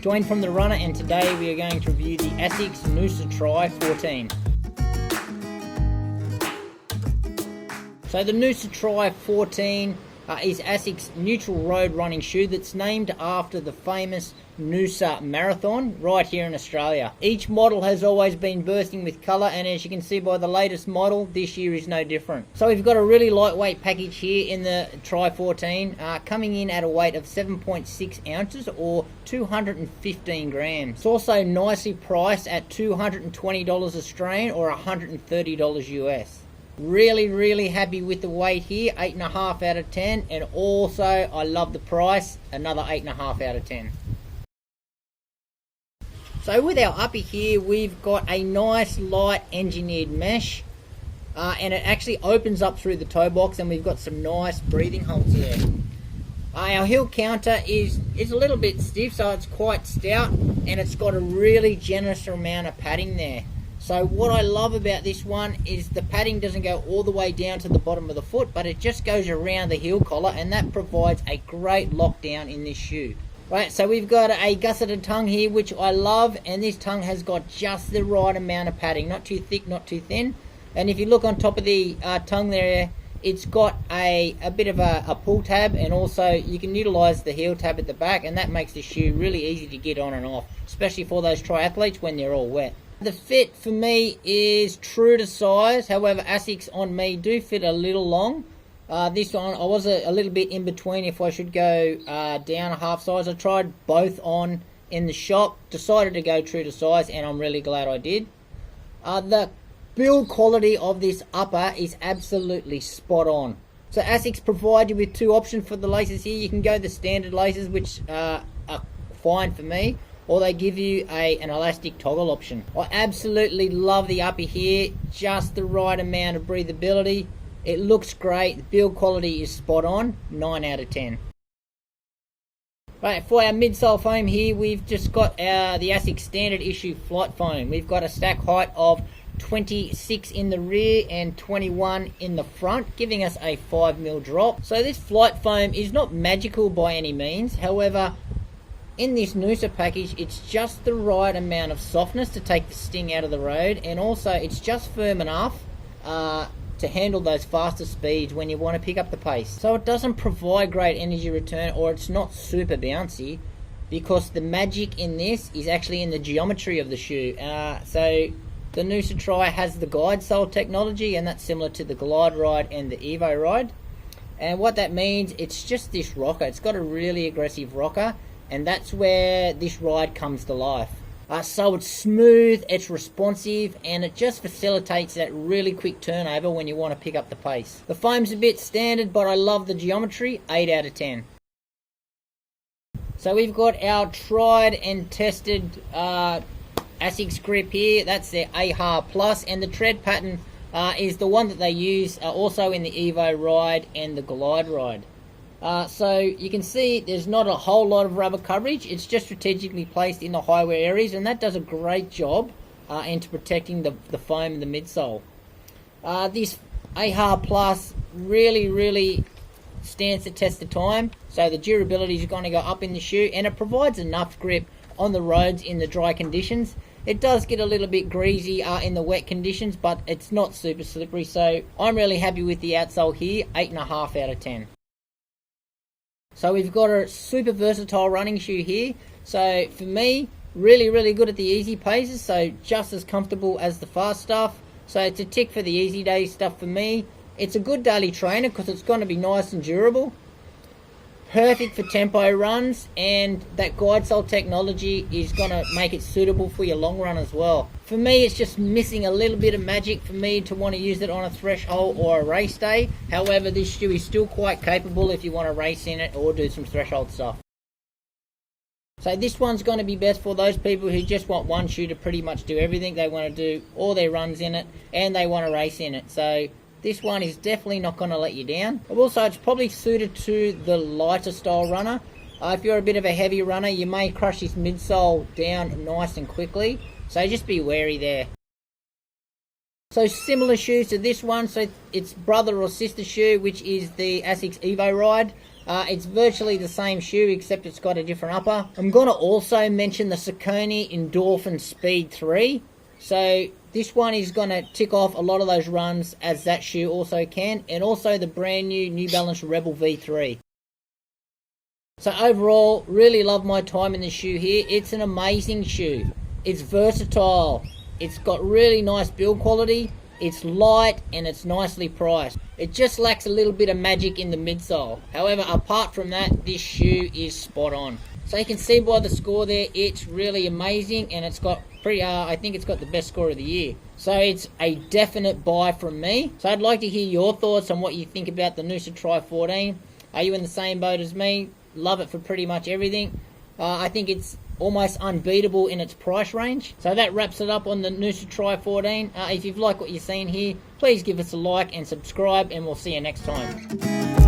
Joined from the runner, and today we are going to review the Asics Noosa Tri 14. So the Noosa Tri 14 is Asics' neutral road running shoe that's named after the famous Noosa Marathon right here in Australia. Each model has always been bursting with colour, and as you can see by the latest model, this year is no different. So we've got a really lightweight package here in the Tri 14, coming in at a weight of 7.6 ounces or 215 grams. It's also nicely priced at $220 Australian or $130 US. Really happy with the weight here, 8.5 out of 10, and also I love the price, another 8.5 out of 10. So with our uppy here, we've got a nice light engineered mesh, and it actually opens up through the toe box, and we've got some nice breathing holes there. Our heel counter is a little bit stiff, so it's quite stout, and it's got a really generous amount of padding there. So what I love about this one is the padding doesn't go all the way down to the bottom of the foot, but it just goes around the heel collar, and that provides a great lockdown in this shoe. Right, so we've got a gusseted tongue here, which I love, and this tongue has got just the right amount of padding, not too thick, not too thin. And if you look on top of the tongue there, it's got a bit of a pull tab, and also you can utilize the heel tab at the back, and that makes the shoe really easy to get on and off, especially for those triathletes when they're all wet. The fit for me is true to size, however Asics on me do fit a little long. This one I was a little bit in between if I should go down a half size. I tried both on in the shop, decided to go true to size, and I'm really glad I did. The build quality of this upper is absolutely spot on. So Asics provide you with two options for the laces here. You can go the standard laces, which are fine for me, or they give you an elastic toggle option. I absolutely love the uppy here, just the right amount of breathability. It looks great, the build quality is spot on, 9 out of 10. Right, for our midsole foam here, we've just got the Asics standard issue flight foam. We've got a stack height of 26 in the rear and 21 in the front, giving us a 5mm drop. So this flight foam is not magical by any means, however, in this Noosa package, it's just the right amount of softness to take the sting out of the road, and also it's just firm enough to handle those faster speeds when you want to pick up the pace. So it doesn't provide great energy return, or it's not super bouncy, because the magic in this is actually in the geometry of the shoe. So the Noosa Tri has the guide sole technology, and that's similar to the Glide Ride and the Evo Ride. And what that means, it's just this rocker. It's got a really aggressive rocker, and that's where this ride comes to life. So it's smooth, it's responsive, and it just facilitates that really quick turnover when you want to pick up the pace. The foam's a bit standard, but I love the geometry, 8 out of 10. So we've got our tried and tested Asics grip here. That's their AHA Plus, and the tread pattern is the one that they use also in the Evo Ride and the Glide Ride. So you can see there's not a whole lot of rubber coverage. It's just strategically placed in the high wear areas, and that does a great job into protecting the foam and the midsole. This AHA Plus really stands the test of time, so the durability is going to go up in the shoe, and it provides enough grip on the roads in the dry conditions. It does get a little bit greasy in the wet conditions, but it's not super slippery, so I'm really happy with the outsole here, 8.5 out of 10. So we've got a super versatile running shoe here. So for me, really good at the easy paces, so just as comfortable as the fast stuff. So it's a tick for the easy day stuff for me. It's a good daily trainer because it's going to be nice and durable. Perfect for tempo runs, and that guide sole technology is going to make it suitable for your long run as well. For me, it's just missing a little bit of magic for me to want to use it on a threshold or a race day. However, this shoe is still quite capable if you want to race in it or do some threshold stuff. So this one's going to be best for those people who just want one shoe to pretty much do everything. They want to do all their runs in it, and they want to race in it. So this one is definitely not going to let you down. Also, it's probably suited to the lighter style runner. If you're a bit of a heavy runner, you may crush this midsole down nice and quickly. So just be wary there. So similar shoes to this one. So it's brother or sister shoe, which is the Asics Evo Ride. It's virtually the same shoe except it's got a different upper. I'm going to also mention the Saucony Endorphin Speed 3. So this one is going to tick off a lot of those runs as that shoe also can. And also the brand New Balance Rebel V3. So overall, really love my time in the shoe here. It's an amazing shoe. It's versatile. It's got really nice build quality. It's light and it's nicely priced. It just lacks a little bit of magic in the midsole. However, apart from that, this shoe is spot on. So you can see by the score there, it's really amazing, and it's got pretty. I think it's got the best score of the year. So it's a definite buy from me. So I'd like to hear your thoughts on what you think about the Noosa Tri 14. Are you in the same boat as me? Love it for pretty much everything. I think it's almost unbeatable in its price range. So that wraps it up on the Noosa Tri 14. If you've liked what you're seeing here, please give us a like and subscribe, and we'll see you next time.